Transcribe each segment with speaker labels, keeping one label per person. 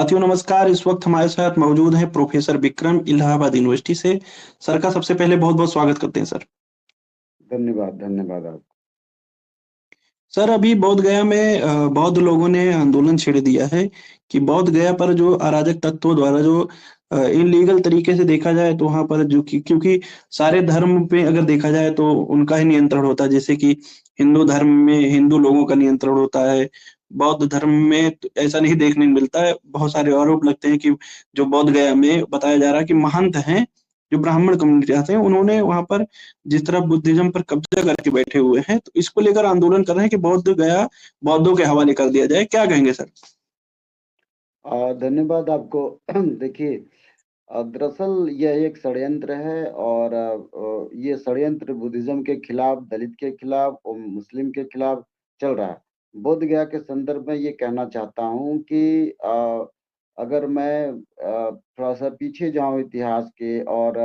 Speaker 1: साथियों नमस्कार। इस वक्त हमारे साथ मौजूद हैं प्रोफेसर विक्रम इलाहाबाद यूनिवर्सिटी से। सर का सबसे पहले बहुत बहुत स्वागत करते हैं सर।
Speaker 2: धन्यवाद धन्यवाद आप।
Speaker 1: सर अभी बोध गया में बौद्ध लोगों ने आंदोलन छेड़ दिया है कि बोध गया पर जो अराजक तत्वों द्वारा जो इलीगल तरीके से देखा जाए तो वहां पर जो क्योंकि सारे धर्म पे अगर देखा जाए तो उनका ही नियंत्रण होता है। जैसे कि हिंदू धर्म में हिंदू लोगों का नियंत्रण होता है, बौद्ध धर्म में तो ऐसा नहीं देखने को मिलता है। बहुत सारे आरोप लगते हैं कि जो बोध गया में बताया जा रहा है कि महंत हैं, जो ब्राह्मण कम्युनिटी आते हैं, उन्होंने वहां पर जिस तरह बुद्धिज्म पर कब्जा करके बैठे हुए हैं, तो इसको लेकर आंदोलन कर रहे हैं कि बौद्ध गया बौद्धों के हवाले कर दिया जाए। क्या कहेंगे सर?
Speaker 2: धन्यवाद आपको। देखिए, दरअसल यह एक षड्यंत्र है और ये षड्यंत्र बुद्धिज्म के खिलाफ, दलित के खिलाफ और मुस्लिम के खिलाफ चल रहा है। बोध गया के संदर्भ में ये कहना चाहता हूँ कि अगर मैं थोड़ा सा पीछे जाऊं इतिहास के और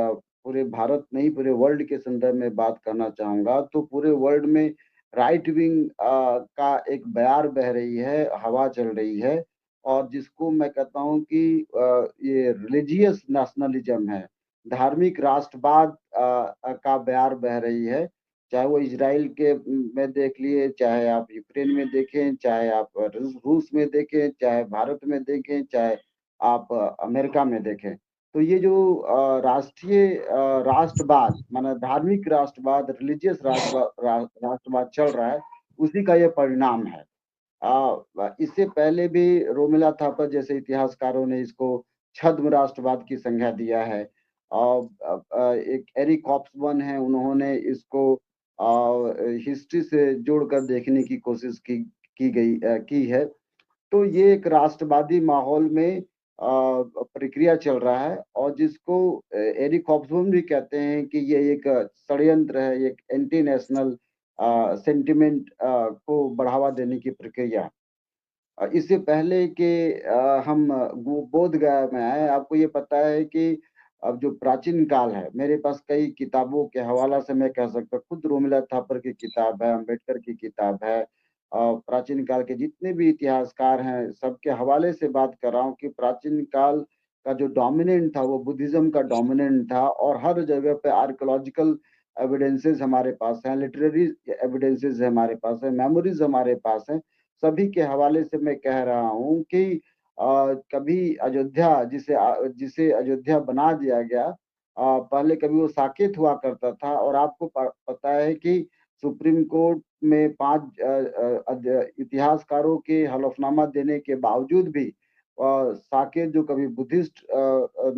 Speaker 2: पूरे भारत नहीं पूरे वर्ल्ड के संदर्भ में बात करना चाहूंगा, तो पूरे वर्ल्ड में राइट विंग का एक बयार बह रही है, हवा चल रही है, और जिसको मैं कहता हूँ कि ये रिलीजियस नेशनलिज्म है, धार्मिक राष्ट्रवाद का बयार बह रही है। चाहे वो इजराइल के में देख लिए, चाहे आप यूक्रेन में देखें, चाहे आप रूस में देखें, चाहे भारत में देखें, चाहे आप अमेरिका में देखें। तो ये जो राष्ट्रीय राष्ट्रवाद माना धार्मिक राष्ट्रवाद, रिलीजियस राष्ट्रवाद चल रहा है, उसी का ये परिणाम है। इससे पहले भी रोमिला थापर जैसे इतिहासकारों ने इसको छद्म राष्ट्रवाद की संज्ञा दिया है। और एक एरिक हॉब्सबॉम है, उन्होंने इसको हिस्ट्री से जोड़कर देखने की कोशिश की है। तो ये एक राष्ट्रवादी माहौल में प्रक्रिया चल रहा है, और जिसको एरिक हॉब्सबॉम भी कहते हैं कि ये एक षड्यंत्र है, एक एंटी नेशनल सेंटिमेंट को बढ़ावा देने की प्रक्रिया। इससे पहले कि हम बोध गया में आए, आपको ये पता है कि अब जो प्राचीन काल है, मेरे पास कई किताबों के हवाला से मैं कह सकता हूँ, खुद रोमिला थापर की किताब है, अम्बेडकर की किताब है, प्राचीन काल के जितने भी इतिहासकार हैं सबके हवाले से बात कर रहा हूँ कि प्राचीन काल का जो डोमिनेंट था वो बुद्धिज्म का डोमिनेंट था, और हर जगह पे आर्कियोलॉजिकल एविडेंसेस हमारे पास हैं, लिटरेरी एविडेंसेस हमारे पास है, मेमोरीज हमारे पास हैं। सभी के हवाले से मैं कह रहा हूँ कि कभी अयोध्या जिसे अयोध्या बना दिया गया, पहले कभी वो साकेत हुआ करता था, और आपको पता है कि सुप्रीम कोर्ट में 5 इतिहासकारों के हलफनामा देने के बावजूद भी साकेत जो कभी बुद्धिस्ट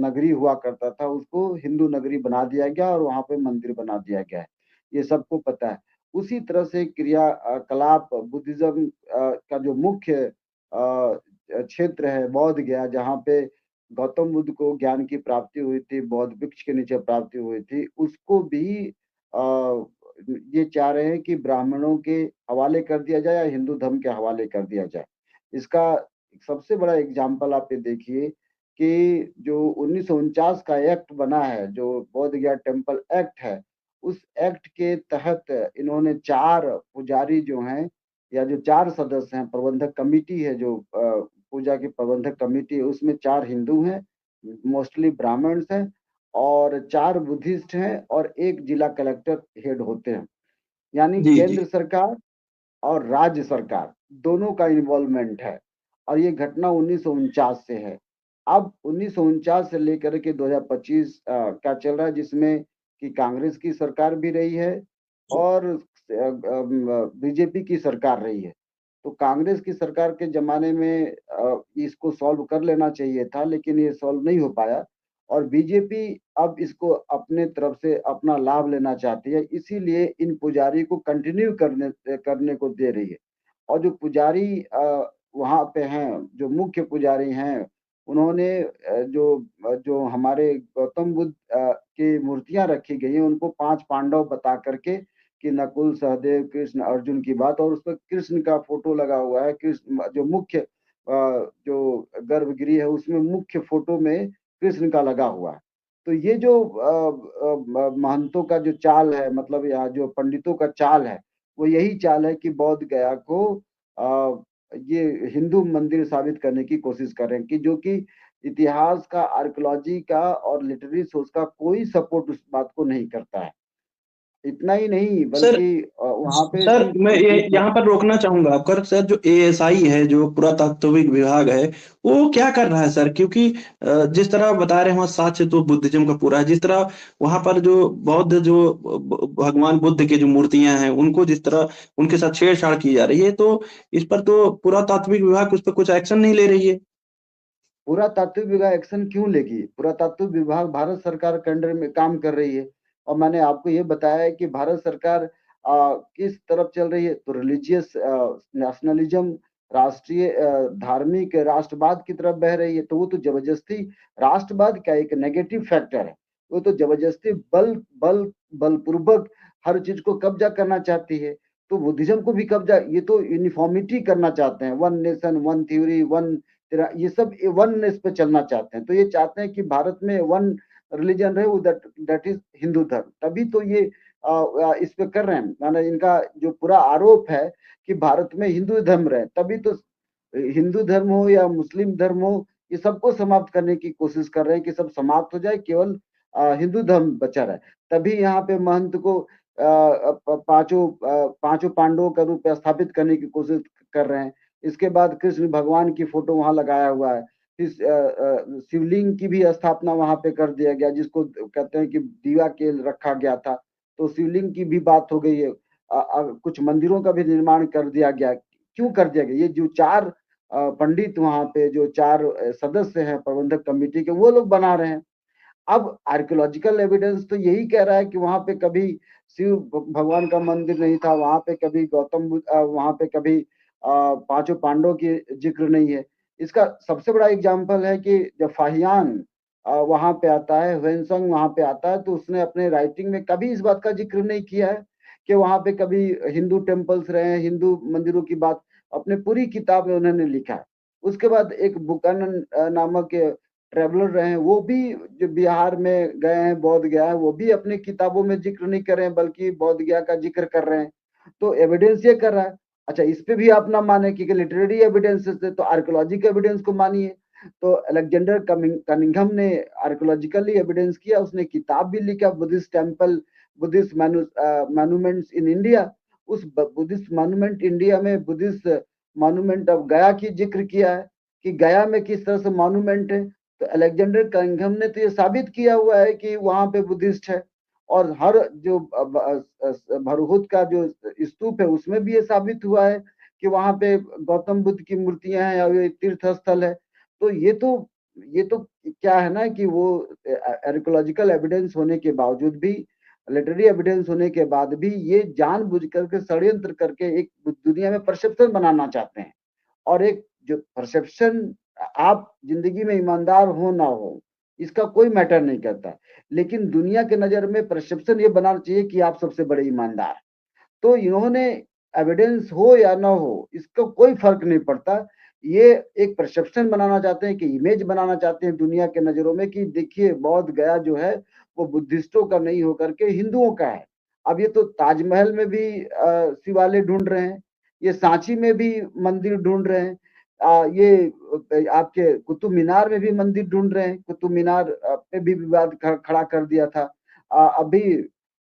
Speaker 2: नगरी हुआ करता था, उसको हिंदू नगरी बना दिया गया और वहां पे मंदिर बना दिया गया है। ये सबको पता है। उसी तरह से क्रियाकलाप बुद्धिज्म का जो मुख्य क्षेत्र है बौद्ध गया, जहाँ पे गौतम बुद्ध को ज्ञान की प्राप्ति हुई थी, बौद्ध वृक्ष के नीचे प्राप्ति हुई थी, उसको भी ये चाह रहे हैं कि ब्राह्मणों के हवाले कर दिया जाए या हिंदू धर्म के हवाले कर दिया जाए। इसका सबसे बड़ा एग्जाम्पल आप ये देखिए कि जो 1949 का एक्ट बना है, जो बौद्ध गया टेम्पल एक्ट है, उस एक्ट के तहत इन्होंने 4 पुजारी जो हैं, या जो 4 सदस्य हैं, प्रबंधक कमेटी है, जो पूजा की प्रबंधक कमेटी है, उसमें 4 हिंदू हैं, मोस्टली ब्राह्मण्स हैं, और 4 बुद्धिस्ट हैं, और 1 जिला कलेक्टर हेड होते हैं। यानी
Speaker 1: जी जी।
Speaker 2: केंद्र सरकार और राज्य सरकार दोनों का इन्वॉल्वमेंट है, और ये घटना 1949 से है। अब 1949 से लेकर के 2025 का चल रहा है, जिसमें कि कांग्रेस की सरकार भी रही है और बीजेपी की सरकार रही है। तो कांग्रेस की सरकार के जमाने में इसको सॉल्व कर लेना चाहिए था, लेकिन ये सॉल्व नहीं हो पाया, और बीजेपी अब इसको अपने तरफ से अपना लाभ लेना चाहती है, इसीलिए इन पुजारी को कंटिन्यू करने को दे रही है। और जो पुजारी वहाँ पे हैं, जो मुख्य पुजारी हैं, उन्होंने जो जो हमारे गौतम बुद्ध की मूर्तियां रखी गई हैं, उनको 5 पांडव बता करके कि नकुल, सहदेव, कृष्ण, अर्जुन की बात, और उस पर कृष्ण का फोटो लगा हुआ है। कृष्ण जो मुख्य जो गर्भगृह है, उसमें मुख्य फोटो में कृष्ण का लगा हुआ है। तो ये जो महंतों का जो चाल है, मतलब यहाँ जो पंडितों का चाल है, वो यही चाल है कि बौद्ध गया को ये हिंदू मंदिर साबित करने की कोशिश कर रहे हैं, कि जो कि इतिहास का, आर्कियोलॉजी का और लिटरेरी सोर्स का कोई सपोर्ट उस बात को नहीं करता है। इतना ही नहीं
Speaker 1: सर
Speaker 2: बल्कि वहां पे
Speaker 1: सर
Speaker 2: सिर्फ
Speaker 1: मैं ये
Speaker 2: सिर्फ
Speaker 1: यहाँ पर रोकना चाहूंगा आपका सर। जो एएसआई है, जो पुरातात्विक विभाग है, वो क्या कर रहा है सर? क्योंकि जिस तरह आप बता रहे हैं वहाँ साक्ष्य तो बुद्धिज्म का पूरा है। जिस तरह वहां पर जो बौद्ध, जो भगवान बुद्ध के जो मूर्तियां हैं, उनको जिस तरह उनके साथ छेड़छाड़ की जा रही है, तो इस पर तो पुरातात्विक विभाग उस पर कुछ एक्शन नहीं ले रही है।
Speaker 2: पुरातात्विक विभाग एक्शन क्यों लेगी? पुरातात्विक विभाग भारत सरकार के अंडर में काम कर रही है। और मैंने आपको ये बताया है कि भारत सरकार किस तरफ चल रही है, तो रिलीजियस नेशनलिज्म, राष्ट्रीय धार्मिक राष्ट्रवाद की तरफ बह रही है। तो वो तो जबरदस्ती, राष्ट्रवाद क्या एक नेगेटिव फैक्टर है, वो तो जबरदस्ती बल बल बलपूर्वक हर चीज को कब्जा करना चाहती है। तो बुद्धिज्म को भी कब्जा, ये तो यूनिफॉर्मिटी करना चाहते हैं, one nation one theory one, ये सब वननेस पे चलना चाहते हैं। तो ये चाहते हैं कि भारत में वन रिलीजन रहे, वो दैट इज हिंदू धर्म। तभी तो ये इस पे कर रहे हैं, माना इनका जो पूरा आरोप है कि भारत में हिंदू धर्म रहे, तभी तो हिंदू धर्म हो या मुस्लिम धर्म हो, ये सबको समाप्त करने की कोशिश कर रहे हैं कि सब समाप्त हो जाए, केवल हिंदू धर्म बचा रहे। तभी यहाँ पे महंत को पांचों पांडवों का रूप स्थापित करने की कोशिश कर रहे हैं। इसके बाद कृष्ण भगवान की फोटो वहां लगाया हुआ है। इस शिवलिंग की भी स्थापना वहां पे कर दिया गया, जिसको कहते हैं कि दीवा के रखा गया था। तो शिवलिंग की भी बात हो गई है। कुछ मंदिरों का भी निर्माण कर दिया गया। क्यों कर दिया गया? ये जो चार पंडित वहां पे, जो चार सदस्य हैं प्रबंधक कमेटी के, वो लोग बना रहे हैं। अब आर्कियोलॉजिकल एविडेंस तो यही कह रहा है कि वहां पे कभी शिव भगवान का मंदिर नहीं था, वहां पे कभी गौतम बुद्ध, वहां पे कभी पांचों पांडवों की जिक्र नहीं है। इसका सबसे बड़ा एग्जाम्पल है कि जब फाहियान वहां पे आता है, ह्वेनसंग वहां पे आता है, तो उसने अपने राइटिंग में कभी इस बात का जिक्र नहीं किया है कि वहां पे कभी हिंदू टेम्पल्स रहे हैं, हिंदू मंदिरों की बात अपने पूरी किताब में उन्होंने लिखा है। उसके बाद एक बुकानन नामक ट्रेवलर रहे हैं, वो भी जो बिहार में गए हैं, बोध गया है, वो भी अपनी किताबों में जिक्र नहीं कर रहे हैं, बल्कि बोध गया का जिक्र कर रहे हैं। तो एविडेंस ये कर रहा है। अच्छा, इस पे भी आप ना माने कि लिटरेरी एविडेंस है, तो आर्कियोलॉजिकल एविडेंस को मानिए। तो अलेक्जेंडर कनिंघम ने आर्कियोलॉजिकली एविडेंस किया, उसने किताब भी लिखा, Buddhist temple, Buddhist monuments in India. उस बुद्धिस्ट मॉन्यूमेंट इंडिया में बुद्धिस्ट मॉन्यूमेंट ऑफ गया की जिक्र किया है, कि गया में किस तरह से मॉन्यूमेंट है। तो अलेक्जेंडर कनिंघम ने तो ये साबित किया हुआ है कि वहां पे बुद्धिस्ट है। और हर जो भरहुत का जो स्तूप है, उसमें भी ये साबित हुआ है कि वहां पे गौतम बुद्ध की मूर्तियां हैं, और ये तीर्थ स्थल है। तो ये तो क्या है ना, कि वो आर्कियोलॉजिकल एविडेंस होने के बावजूद भी, लिटरेरी एविडेंस होने के बाद भी, ये जानबूझ करके षड्यंत्र करके एक दुनिया में परसेप्शन बनाना चाहते हैं। और एक जो परसेप्शन, आप जिंदगी में ईमानदार हो ना हो, इसका कोई मैटर नहीं करता, लेकिन दुनिया के नजर में परसेप्शन ये बनाना चाहिए कि आप सबसे बड़े ईमानदार। तो इन्होंने, एविडेंस हो या ना हो, इसका कोई फर्क नहीं पड़ता। ये एक परसेप्शन बनाना चाहते हैं, कि इमेज बनाना चाहते हैं दुनिया के नजरों में, कि देखिए बौद्ध गया जो है वो बुद्धिस्टों का नहीं होकर के हिंदुओं का है। अब ये तो ताजमहल में भी शिवालय ढूंढ रहे हैं, ये सांची में भी मंदिर ढूंढ रहे हैं, ये आपके कुतुब मीनार में भी मंदिर ढूंढ रहे हैं। कुतुब मीनार पे भी विवाद खड़ा कर दिया था। अभी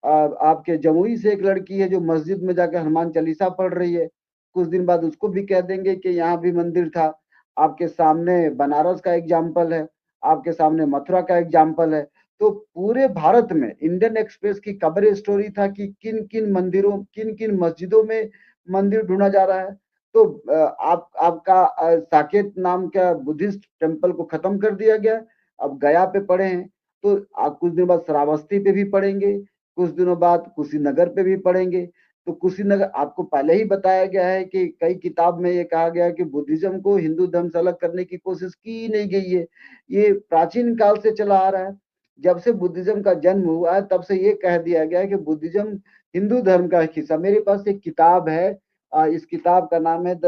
Speaker 2: आपके जमुई से एक लड़की है जो मस्जिद में जाकर हनुमान चालीसा पढ़ रही है, कुछ दिन बाद उसको भी कह देंगे कि यहाँ भी मंदिर था। आपके सामने बनारस का एग्जाम्पल है, आपके सामने मथुरा का एग्जाम्पल है। तो पूरे भारत में इंडियन एक्सप्रेस की कवर स्टोरी था कि किन किन मंदिरों, किन किन मस्जिदों में मंदिर ढूंढा जा रहा है। तो आपका साकेत नाम का बुद्धिस्ट टेम्पल को खत्म कर दिया गया, अब गया पे पड़े हैं। तो आप कुछ दिन बाद श्रावस्ती पे भी पढ़ेंगे, कुछ दिनों बाद कुशीनगर पे भी पढ़ेंगे। तो कुशीनगर आपको पहले ही बताया गया है कि कई किताब में ये कहा गया है कि बुद्धिज्म को हिंदू धर्म से अलग करने की कोशिश की नहीं गई है। ये प्राचीन काल से चला आ रहा है। जब से बुद्धिज्म का जन्म हुआ है, तब से ये कह दिया गया है कि बुद्धिज्म हिंदू धर्म का एक हिस्सा। मेरे पास एक किताब है, इस किताब का नाम है the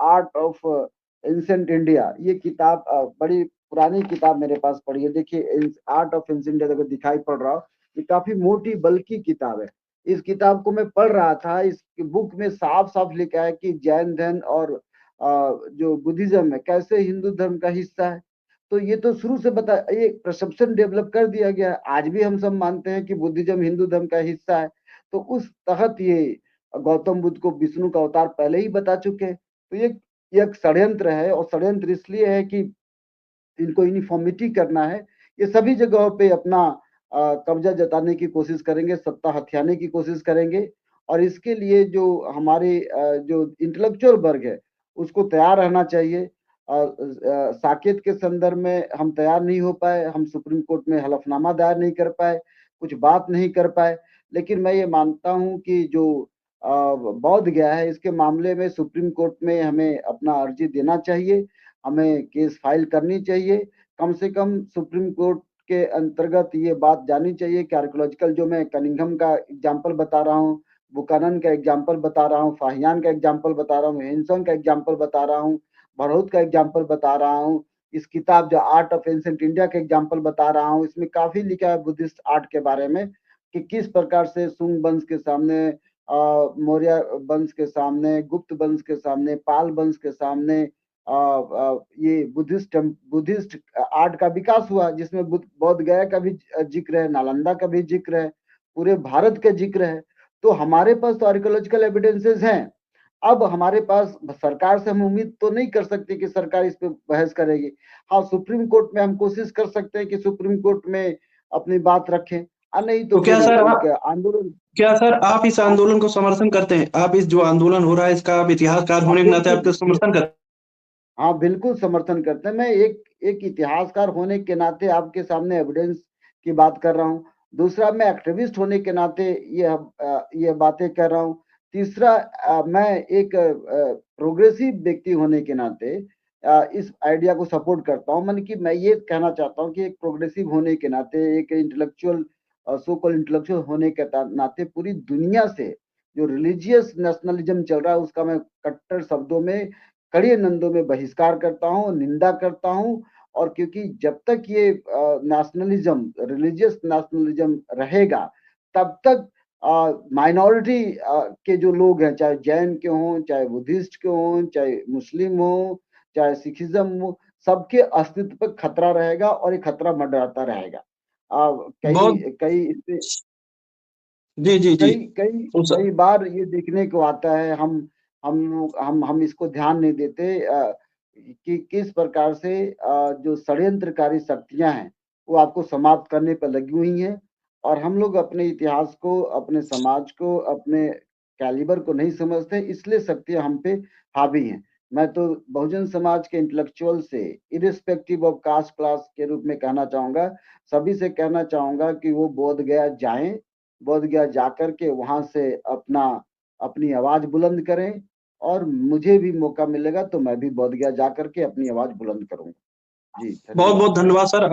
Speaker 2: art of ancient India. ये किताब बड़ी पुरानी किताब मेरे पास पड़ी है। देखिए, आर्ट ऑफ एंसेंट इंडिया अगर दिखाई पड़ रहा हो, ये काफी मोटी बल्कि किताब है। इस किताब को मैं पढ़ रहा था, इस बुक में साफ साफ लिखा है कि जैन धर्म और जो बुद्धिज्म है कैसे हिंदू धर्म का हिस्सा है। तो ये तो शुरू से बता ये परसेप्शन डेवलप कर दिया गया है। आज भी हम सब मानते हैं कि बुद्धिज्म हिंदू धर्म का हिस्सा है। तो उस तहत ये गौतम बुद्ध को विष्णु का अवतार पहले ही बता चुके हैं। तो ये एक षड्यंत्र है, और षड्यंत्र इसलिए है कि इनको यूनिफॉर्मिटी करना है। ये सभी जगहों पे अपना कब्जा जताने की कोशिश करेंगे, सत्ता हथियाने की कोशिश करेंगे। और इसके लिए जो हमारे जो इंटेलेक्चुअल वर्ग है उसको तैयार रहना चाहिए। साकेत के संदर्भ में हम तैयार नहीं हो पाए, हम सुप्रीम कोर्ट में हलफनामा दायर नहीं कर पाए, कुछ बात नहीं कर पाए। लेकिन मैं ये मानता हूँ कि जो बौद्ध गया है इसके मामले में सुप्रीम कोर्ट में हमें अपना अर्जी देना चाहिए, हमें केस फाइल करनी चाहिए। कम से कम सुप्रीम कोर्ट के अंतर्गत ये बात जानी चाहिए कि आर्कोलॉजिकल जो मैं कनिंघम का एग्जाम्पल बता रहा हूँ, बुकानन का एग्जाम्पल बता रहा हूँ, फाहियान का एग्जाम्पल बता रहा हूँ, हेनसन का एग्जाम्पल बता रहा हूँ, भरौत का एग्जाम्पल बता रहा हूँ, इस किताब जो आर्ट ऑफ एंशिएंट इंडिया का एग्जाम्पल बता रहा हूँ। इसमें काफी लिखा है बुद्धिस्ट आर्ट के बारे में कि किस प्रकार से सुंग वंश के सामने, मौर्य वंश के सामने, गुप्त वंश के सामने, पाल वंश के सामने ये बुद्धिस्ट आर्ट का विकास हुआ, जिसमें बौद्ध गया का भी जिक्र है, नालंदा का भी जिक्र है, पूरे भारत का जिक्र है। तो हमारे पास तो आर्कियोलॉजिकल एविडेंसेस हैं। अब हमारे पास सरकार से हम उम्मीद तो नहीं कर सकते कि सरकार इस पे बहस करेगी। हाँ, सुप्रीम कोर्ट में हम कोशिश कर सकते हैं कि सुप्रीम कोर्ट में अपनी बात रखें, और नहीं तो
Speaker 1: तो
Speaker 2: फिर एक आंदोलन।
Speaker 1: क्या सर आप इस
Speaker 2: हाँ,
Speaker 1: आंदोलन को समर्थन करते हैं? आप इस जो आंदोलन हो रहा है इसका आप इतिहासकार
Speaker 2: हाँ,
Speaker 1: होने के नाते
Speaker 2: बिल्कुल।
Speaker 1: आपका समर्थन करते
Speaker 2: हाँ, बिल्कुल समर्थन करते हैं। मैं एक इतिहासकार होने के नाते आपके सामने एविडेंस की बात कर रहा हूँ। दूसरा, मैं एक्टिविस्ट होने के नाते ये बातें कर रहा हूँ। तीसरा, मैं एक प्रोग्रेसिव व्यक्ति होने के नाते इस आइडिया को सपोर्ट करता हूँ। मन कि मैं ये कहना चाहता हूँ कि एक प्रोग्रेसिव होने के नाते, एक इंटेलेक्चुअल, सो कॉल्ड इंटेलेक्चुअल होने के नाते पूरी दुनिया से जो रिलीजियस नेशनलिज्म चल रहा है उसका मैं कट्टर शब्दों में, कड़े नंदों में बहिष्कार करता हूँ, निंदा करता हूँ। और क्योंकि जब तक ये नेशनलिज्म, रिलीजियस नेशनलिज्म रहेगा, तब तक माइनॉरिटी के जो लोग हैं, चाहे जैन के हों, चाहे बुद्धिस्ट के हों, चाहे मुस्लिम हो, चाहे सिखिज्म हो, सबके अस्तित्व पर खतरा रहेगा, और ये खतरा मंडराता रहेगा। कई
Speaker 1: बहुत।
Speaker 2: कई इसमें
Speaker 1: जी जी जी।
Speaker 2: कई कई
Speaker 1: तो
Speaker 2: कई बार ये देखने को आता है, हम इसको ध्यान नहीं देते कि किस प्रकार से जो षड्यंत्रकारी शक्तियां हैं वो आपको समाप्त करने पर लगी हुई हैं। और हम लोग अपने इतिहास को, अपने समाज को, अपने कैलिबर को नहीं समझते, इसलिए शक्तियां हम पे हावी हैं। मैं तो बहुजन समाज के इंटेलेक्चुअल से, इरिस्पेक्टिव ऑफ कास्ट क्लास के रूप में कहना चाहूंगा, सभी से कहना चाहूंगा कि वो बोध गया जाएं, बोध गया जाकर के वहां से अपनी आवाज बुलंद करें। और मुझे भी मौका मिलेगा तो मैं भी बोध गया जाकर के अपनी आवाज बुलंद करूंगा। जी,
Speaker 1: बहुत
Speaker 2: धन्यवाद।
Speaker 1: बहुत धन्यवाद सर।